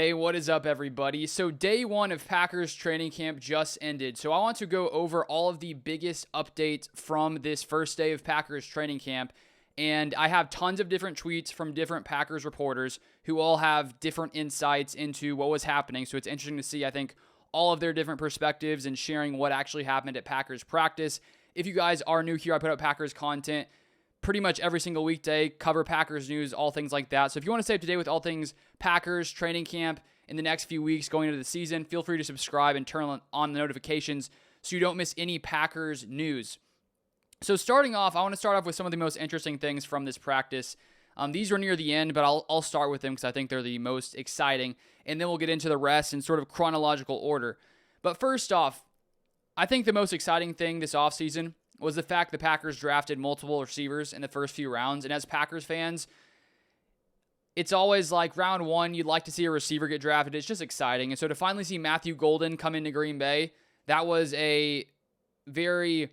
Hey, what is up, everybody? So day one of Packers training camp just ended. So I want to go over all of the biggest updates from this first day of Packers training camp. And I have tons of different tweets from different Packers reporters who all have different insights into what was happening. So it's interesting to see, I think, all of their different perspectives and sharing what actually happened at Packers practice. If you guys are new here, I put out Packers content pretty much every single weekday, cover Packers news, all things like that. So if you want to stay up to date with all things Packers training camp in the next few weeks going into the season, feel free to subscribe and turn on the notifications so you don't miss any Packers news. So starting off, I want to start off with some of the most interesting things from this practice. These are near the end, but I'll start with them because I think they're the most exciting, and then we'll get into the rest in sort of chronological order. But first off, I think the most exciting thing this offseason was the fact the Packers drafted multiple receivers in the first few rounds. And as Packers fans, it's always like round one, you'd like to see a receiver get drafted. It's just exciting. And so to finally see Matthew Golden come into Green Bay, that was a very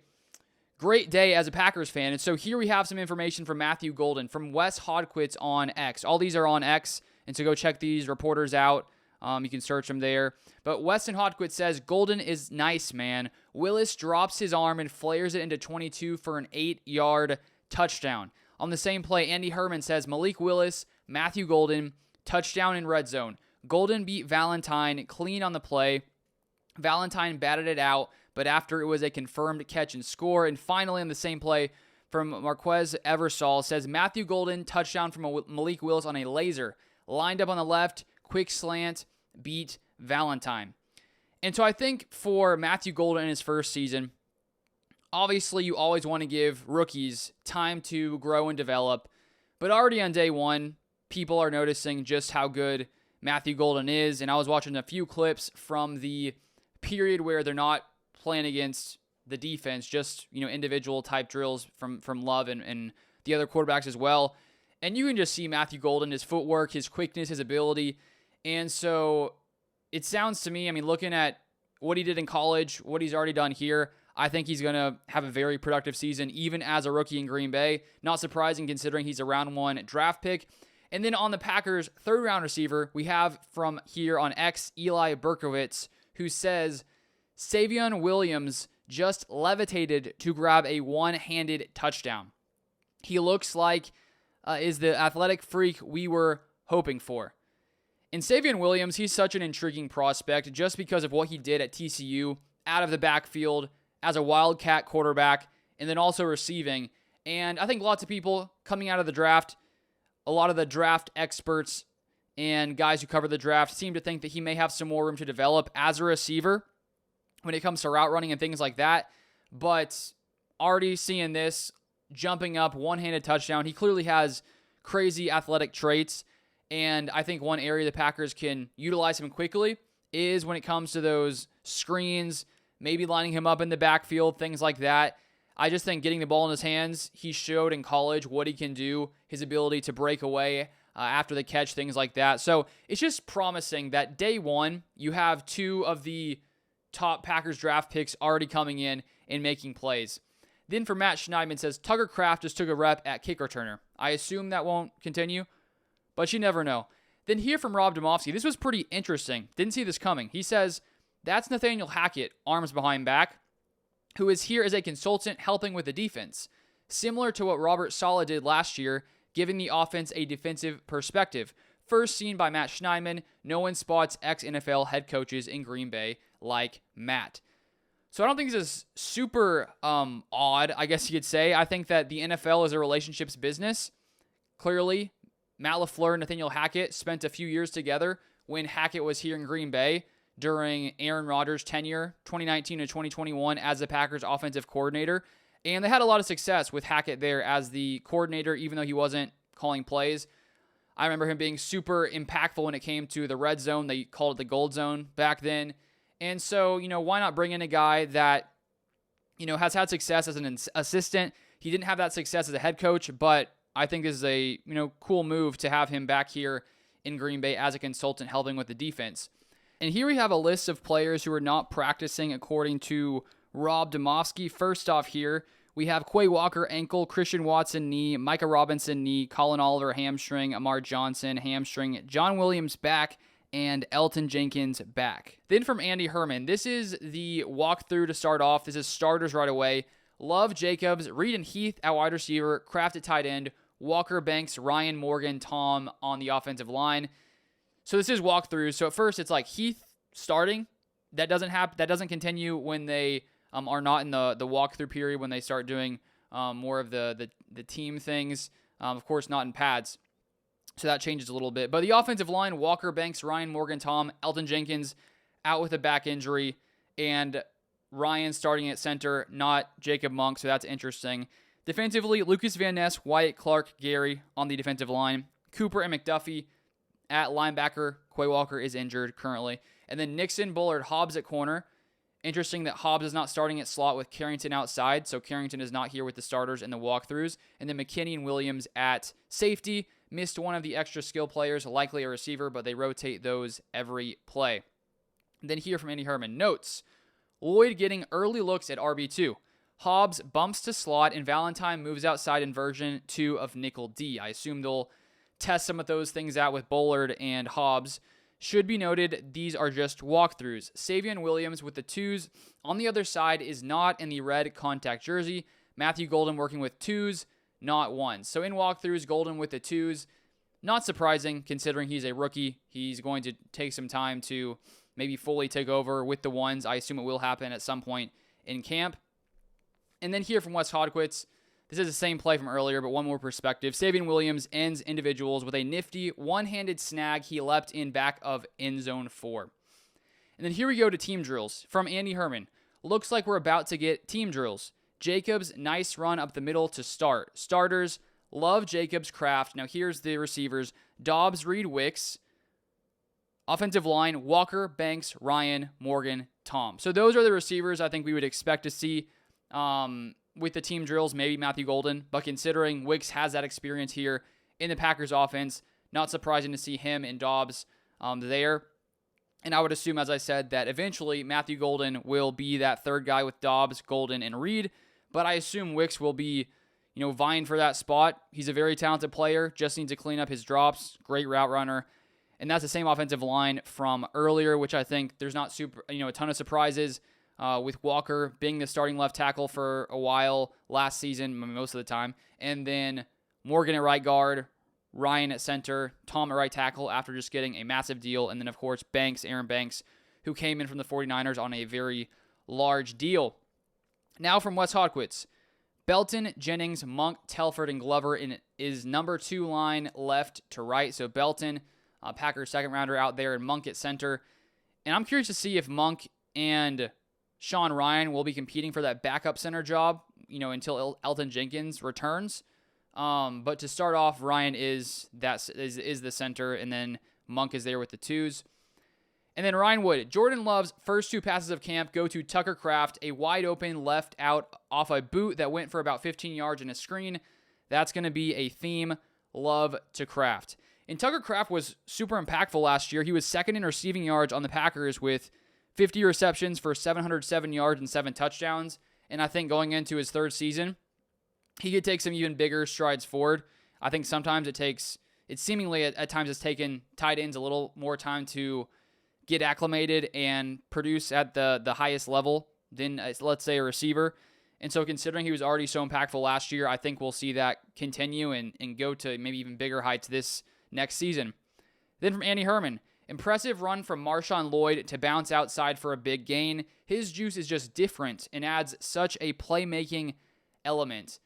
great day as a Packers fan. And so here we have some information from Matthew Golden from Wes Hodquist on X. All these are on X, and so go check these reporters out. You can search them there. But Weston Hodquist says, Golden is nice, man. Willis drops his arm and flares it into 22 for an 8-yard touchdown. On the same play, Andy Herman says, Malik Willis, Matthew Golden, touchdown in red zone. Golden beat Valentine clean on the play. Valentine batted it out, but after it was a confirmed catch and score. And finally, on the same play from Marquez Eversole, says, Matthew Golden, touchdown from Malik Willis on a laser. Lined up on the left, quick slant, beat Valentine. And so I think for Matthew Golden in his first season, obviously you always want to give rookies time to grow and develop. But already on day one, people are noticing just how good Matthew Golden is. And I was watching a few clips from the period where they're not playing against the defense, just individual type drills from Love and the other quarterbacks as well. And you can just see Matthew Golden, his footwork, his quickness, his ability. And so it sounds to me, looking at what he did in college, what he's already done here, I think he's going to have a very productive season, even as a rookie in Green Bay. Not surprising considering he's a round one draft pick. And then on the Packers' third round receiver, we have from here on X, Eli Berkowitz, who says, Savion Williams just levitated to grab a one-handed touchdown. He looks like is the athletic freak we were hoping for. In Savion Williams, he's such an intriguing prospect just because of what he did at TCU, out of the backfield, as a Wildcat quarterback, and then also receiving. And I think lots of people coming out of the draft, a lot of the draft experts and guys who cover the draft seem to think that he may have some more room to develop as a receiver when it comes to route running and things like that. But already seeing this, jumping up, one-handed touchdown. He clearly has crazy athletic traits, and I think one area the Packers can utilize him quickly is when it comes to those screens, maybe lining him up in the backfield, things like that. I just think getting the ball in his hands, he showed in college what he can do, his ability to break away after the catch, things like that. So it's just promising that day one, you have two of the top Packers draft picks already coming in and making plays. Then for Matt Schneidman says, Tucker Kraft just took a rep at kick returner. I assume that won't continue, but you never know. Then here from Rob Domofsky, this was pretty interesting. Didn't see this coming. He says, that's Nathaniel Hackett, arms behind back, who is here as a consultant helping with the defense. Similar to what Robert Saleh did last year, giving the offense a defensive perspective. First seen by Matt Schneidman, no one spots ex-NFL head coaches in Green Bay like Matt. So I don't think this is super odd, I guess you could say. I think that the NFL is a relationships business. Clearly, Matt LaFleur and Nathaniel Hackett spent a few years together when Hackett was here in Green Bay during Aaron Rodgers' tenure, 2019 to 2021, as the Packers offensive coordinator. And they had a lot of success with Hackett there as the coordinator, even though he wasn't calling plays. I remember him being super impactful when it came to the red zone. They called it the gold zone back then. And so, why not bring in a guy that, has had success as an assistant? He didn't have that success as a head coach, but I think this is a, cool move to have him back here in Green Bay as a consultant helping with the defense. And here we have a list of players who are not practicing according to Rob Domofsky. First off here, we have Quay Walker ankle, Christian Watson knee, Micah Robinson knee, Colin Oliver hamstring, Amar Johnson hamstring, John Williams back, and Elton Jenkins back. Then from Andy Herman, this is the walkthrough to start off. This is starters right away. Love, Jacobs, Reed and Heath at wide receiver, Kraft at tight end, Walker, Banks, Ryan, Morgan, Tom on the offensive line. So this is walkthrough. So at first it's like Heath starting. That doesn't happen. That doesn't continue when they are not in the walkthrough period, when they start doing more of the team things. Of course, not in pads. So that changes a little bit. But the offensive line, Walker, Banks, Ryan, Morgan, Tom, Elton Jenkins out with a back injury, and Ryan starting at center, not Jacob Monk, so that's interesting. Defensively, Lucas Van Ness, Wyatt Clark, Gary on the defensive line. Cooper and McDuffie at linebacker. Quay Walker is injured currently. And then Nixon, Bullard, Hobbs at corner. Interesting that Hobbs is not starting at slot with Carrington outside, so Carrington is not here with the starters in the walkthroughs. And then McKinney and Williams at safety. Missed one of the extra skill players, likely a receiver, but they rotate those every play. And then here from Andy Herman, notes. Lloyd getting early looks at RB2. Hobbs bumps to slot, and Valentine moves outside in version 2 of nickel D. I assume they'll test some of those things out with Bullard and Hobbs. Should be noted, these are just walkthroughs. Savion Williams with the 2s. On the other side is not in the red contact jersey. Matthew Golden working with 2s, not 1s. So in walkthroughs, Golden with the 2s. Not surprising, considering he's a rookie. He's going to take some time to maybe fully take over with the 1s. I assume it will happen at some point in camp. And then here from Wes Hodquist, this is the same play from earlier, but one more perspective. Savion Williams ends individuals with a nifty one-handed snag. He leapt in back of end zone 4. And then here we go to team drills from Andy Herman. Looks like we're about to get team drills. Jacobs, nice run up the middle to start. Starters, Love, Jacobs, Kraft. Now here's the receivers. Dobbs, Reed, Wicks. Offensive line, Walker, Banks, Ryan, Morgan, Tom. So those are the receivers I think we would expect to see with the team drills, maybe Matthew Golden. But considering Wicks has that experience here in the Packers offense, not surprising to see him and Dobbs there. And I would assume, as I said, that eventually Matthew Golden will be that third guy with Dobbs, Golden, and Reed. But I assume Wicks will be, vying for that spot. He's a very talented player, just needs to clean up his drops, great route runner. And that's the same offensive line from earlier, which I think there's not a ton of surprises with Walker being the starting left tackle for a while last season, most of the time. And then Morgan at right guard, Ryan at center, Tom at right tackle after just getting a massive deal. And then, of course, Aaron Banks, who came in from the 49ers on a very large deal. Now from Wes Hodquist. Belton, Jennings, Monk, Telford, and Glover is number 2 line left to right. So Belton, Packers second rounder out there, and Monk at center. And I'm curious to see if Monk and Sean Ryan will be competing for that backup center job, until Elton Jenkins returns. But to start off, Ryan is the center, and then Monk is there with the 2s. And then Ryan Wood. Jordan Love's first 2 passes of camp go to Tucker Kraft, a wide open left out off a boot that went for about 15 yards in a screen. That's going to be a theme. Love to Kraft. And Tucker Kraft was super impactful last year. He was second in receiving yards on the Packers with 50 receptions for 707 yards and 7 touchdowns. And I think going into his 3rd season, he could take some even bigger strides forward. I think sometimes it's seemingly at times it's taken tight ends a little more time to get acclimated and produce at the highest level than, let's say, a receiver. And so considering he was already so impactful last year, I think we'll see that continue and go to maybe even bigger heights this next season. Then from Andy Herman, impressive run from Marshawn Lloyd to bounce outside for a big gain. His juice is just different and adds such a playmaking element.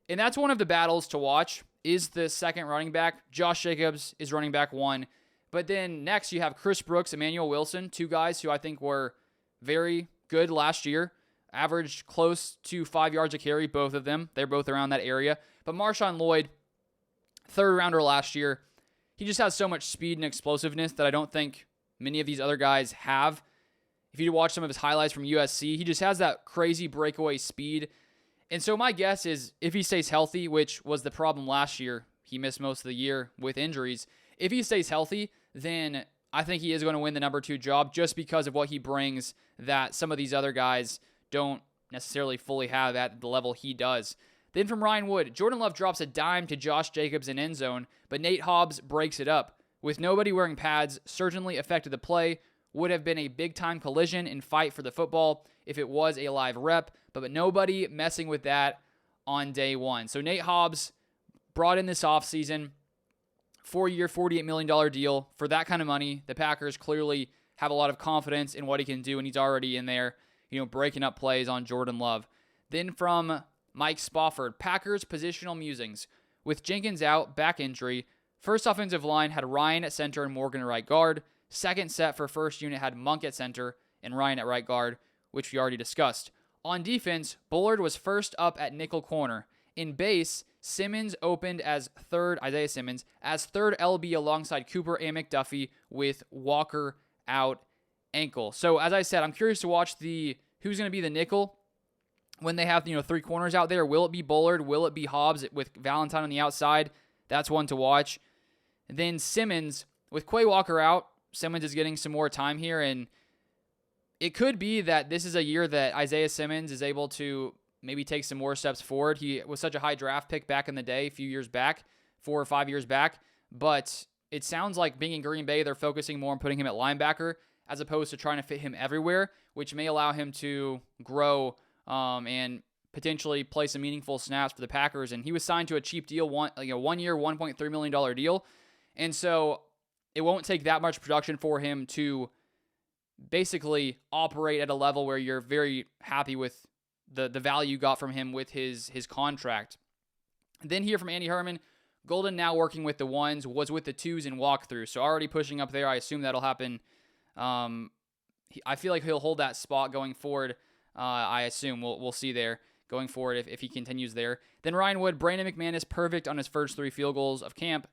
And that's one of the battles to watch, is the second running back. Josh Jacobs is running back 1. But then next you have Chris Brooks, Emmanuel Wilson, 2 guys who I think were very good last year. Averaged close to 5 yards a carry, both of them. They're both around that area. But Marshawn Lloyd, 3rd rounder last year, he just has so much speed and explosiveness that I don't think many of these other guys have. If you watch some of his highlights from USC, he just has that crazy breakaway speed. And so my guess is if he stays healthy, which was the problem last year, he missed most of the year with injuries. If he stays healthy, then I think he is going to win the number 2 job just because of what he brings that some of these other guys don't necessarily fully have at the level he does. Then from Ryan Wood, Jordan Love drops a dime to Josh Jacobs in end zone, but Nate Hobbs breaks it up with nobody wearing pads certainly affected the play. Would have been a big-time collision and fight for the football if it was a live rep, but nobody messing with that on day one. So Nate Hobbs brought in this offseason, 4-year, $48 million deal. For that kind of money, the Packers clearly have a lot of confidence in what he can do, and he's already in there, breaking up plays on Jordan Love. Then from Mike Spofford, Packers positional musings. With Jenkins out, back injury, first offensive line had Ryan at center and Morgan at right guard. Second set for first unit had Monk at center and Ryan at right guard, which we already discussed. On defense, Bullard was first up at nickel corner. In base, Simmons opened as third, Isaiah Simmons, as third LB alongside Cooper and McDuffie with Walker out ankle. So as I said, I'm curious to watch who's going to be the nickel when they have three corners out there. Will it be Bullard? Will it be Hobbs with Valentine on the outside? That's one to watch. And then Simmons, with Quay Walker out, Simmons is getting some more time here, and it could be that this is a year that Isaiah Simmons is able to maybe take some more steps forward. He was such a high draft pick back in the day, a few years back, 4 or 5 years back, but it sounds like being in Green Bay, they're focusing more on putting him at linebacker as opposed to trying to fit him everywhere, which may allow him to grow and potentially play some meaningful snaps for the Packers. And he was signed to a cheap deal, 1 year, $1.3 million deal. And so it won't take that much production for him to basically operate at a level where you're very happy with the value you got from him with his contract. Then here from Andy Herman, Golden now working with the ones, was with the twos in walkthrough. So already pushing up there. I assume that'll happen. I feel like he'll hold that spot going forward. I assume we'll see there going forward if he continues there. Then Ryan Wood, Brandon McManus, perfect on his first 3 field goals of camp.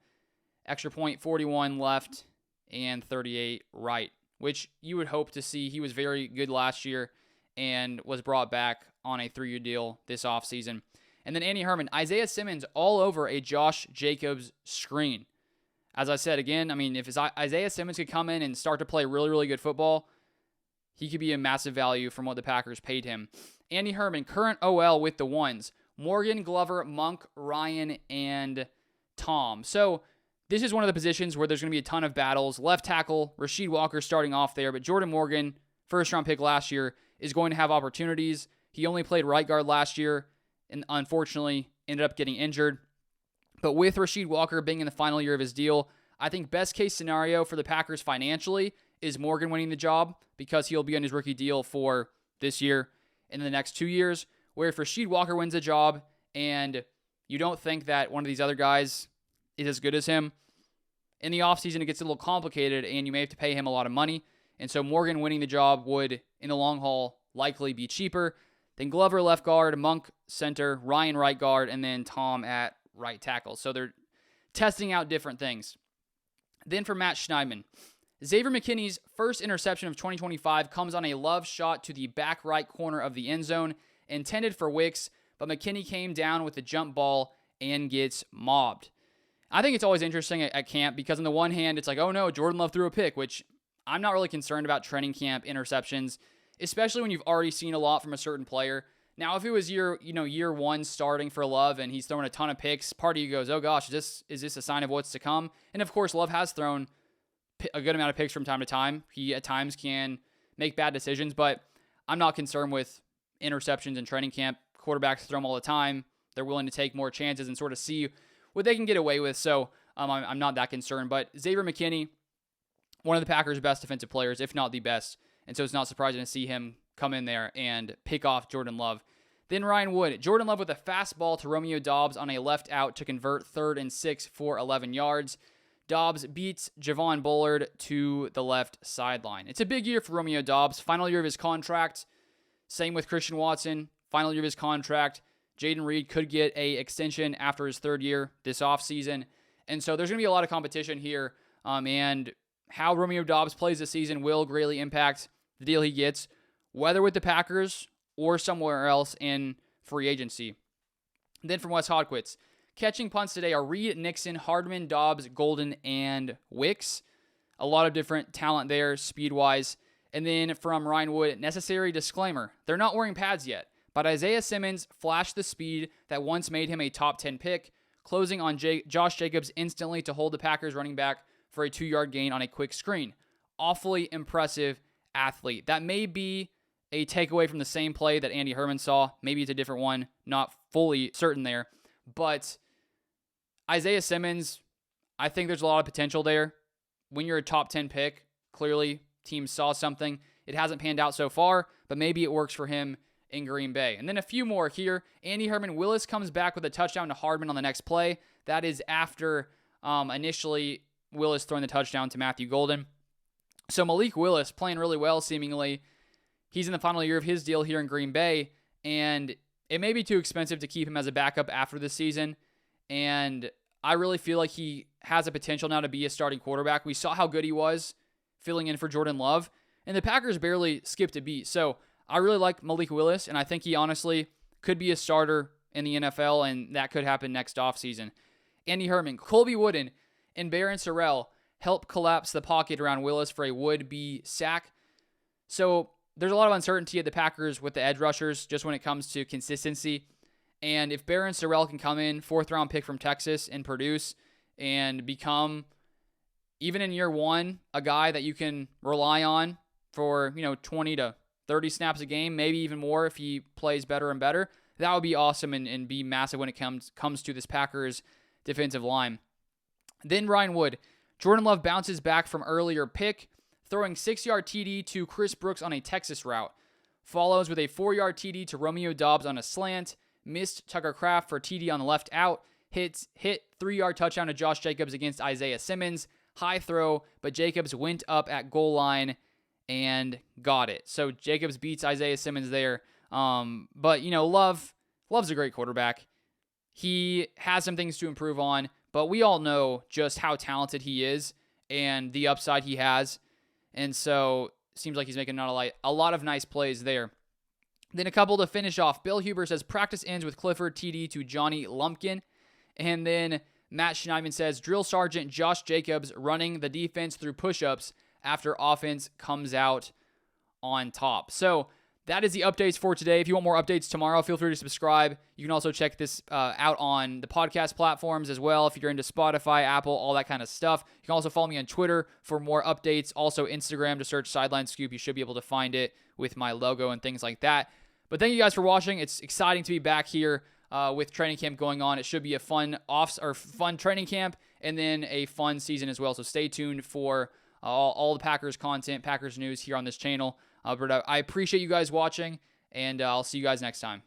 Extra point, 41 left and 38 right, which you would hope to see. He was very good last year and was brought back on a 3-year deal this offseason. And then Andy Herman, Isaiah Simmons all over a Josh Jacobs screen. As I said, again, if Isaiah Simmons could come in and start to play really, really good football, he could be a massive value from what the Packers paid him. Andy Herman, current OL with the ones. Morgan, Glover, Monk, Ryan, and Tom. So this is one of the positions where there's going to be a ton of battles. Left tackle, Rasheed Walker starting off there, but Jordan Morgan, first-round pick last year, is going to have opportunities. He only played right guard last year and unfortunately ended up getting injured. But with Rasheed Walker being in the final year of his deal, I think best case scenario for the Packers financially is Morgan winning the job because he'll be on his rookie deal for this year and the next 2 years. Where if Rasheed Walker wins the job and you don't think that one of these other guys is as good as him, in the offseason it gets a little complicated and you may have to pay him a lot of money. And so Morgan winning the job would, in the long haul, likely be cheaper. Then Glover left guard, Monk center, Ryan right guard, and then Tom at right tackle. So they're testing out different things. Then for Matt Schneidman, Xavier McKinney's first interception of 2025 comes on a love shot to the back right corner of the end zone, intended for Wicks, but McKinney came down with the jump ball and gets mobbed. I think it's always interesting at camp because on the one hand, it's like, oh no, Jordan Love threw a pick, which I'm not really concerned about training camp interceptions, especially when you've already seen a lot from a certain player. Now, if it was year one starting for Love and he's throwing a ton of picks, part of you goes, oh gosh, is this a sign of what's to come? And of course, Love has thrown a good amount of picks from time to time. He at times can make bad decisions, but I'm not concerned with interceptions in training camp. Quarterbacks throw them all the time. They're willing to take more chances and sort of see what they can get away with. So I'm not that concerned. But Xavier McKinney, one of the Packers' best defensive players, if not the best. And so it's not surprising to see him come in there and pick off Jordan Love. Then Ryan Wood. Jordan Love with a fastball to Romeo Doubs on a left out to convert 3rd and 6 for 11 yards. Doubs beats Javon Bullard to the left sideline. It's a big year for Romeo Doubs. Final year of his contract. Same with Christian Watson. Final year of his contract. Jaden Reed could get a extension after his 3rd year this offseason. And so there's going to be a lot of competition here. And how Romeo Doubs plays this season will greatly impact the deal he gets, whether with the Packers or somewhere else in free agency. Then from Wes Hodquist, catching punts today are Reed, Nixon, Hardman, Doubs, Golden, and Wicks. A lot of different talent there, speed-wise. And then from Ryan Wood, necessary disclaimer, they're not wearing pads yet, but Isaiah Simmons flashed the speed that once made him a top 10 pick, closing on Josh Jacobs instantly to hold the Packers running back for a 2-yard gain on a quick screen. Awfully impressive athlete. That may be a takeaway from the same play that Andy Herman saw. Maybe it's a different one. Not fully certain there. But Isaiah Simmons, I think there's a lot of potential there. When you're a top 10 pick, clearly teams saw something. It hasn't panned out so far, but maybe it works for him in Green Bay. And then a few more here. Andy Herman, Willis comes back with a touchdown to Hardman on the next play. That is after initially Willis throwing the touchdown to Matthew Golden. So Malik Willis playing really well, seemingly. He's in the final year of his deal here in Green Bay, and it may be too expensive to keep him as a backup after this season. And I really feel like he has a potential now to be a starting quarterback. We saw how good he was filling in for Jordan Love, and the Packers barely skipped a beat. So I really like Malik Willis, and I think he honestly could be a starter in the NFL, and that could happen next offseason. Andy Herman, Colby Wooden, and Barron Sorrell help collapse the pocket around Willis for a would-be sack. So there's a lot of uncertainty at the Packers with the edge rushers just when it comes to consistency. And if Barron Sorrell can come in, 4th-round pick from Texas, and produce and become, even in year one, a guy that you can rely on for 20 to 30 snaps a game, maybe even more if he plays better and better, that would be awesome and be massive when it comes to this Packers defensive line. Then Ryan Wood. Jordan Love bounces back from earlier pick, throwing 6-yard TD to Chris Brooks on a Texas route. Follows with a 4-yard TD to Romeo Doubs on a slant. Missed Tucker Kraft for TD on the left out. Hit 3-yard touchdown to Josh Jacobs against Isaiah Simmons. High throw, but Jacobs went up at goal line and got it. So Jacobs beats Isaiah Simmons there. But Love's a great quarterback. He has some things to improve on, but we all know just how talented he is and the upside he has. And so it seems like he's making a lot of nice plays there. Then a couple to finish off. Bill Huber says practice ends with Clifford TD to Johnny Lumpkin. And then Matt Schneidman says drill sergeant Josh Jacobs running the defense through push-ups after offense comes out on top. So that is the updates for today. If you want more updates tomorrow, feel free to subscribe. You can also check this out on the podcast platforms as well if you're into Spotify, Apple, all that kind of stuff. You can also follow me on Twitter for more updates. Also Instagram, to search Sideline Scoop. You should be able to find it with my logo and things like that. But thank you guys for watching. It's exciting to be back here with training camp going on. It should be a fun training camp and then a fun season as well. So stay tuned for all the Packers content, Packers news here on this channel. But I appreciate you guys watching, and I'll see you guys next time.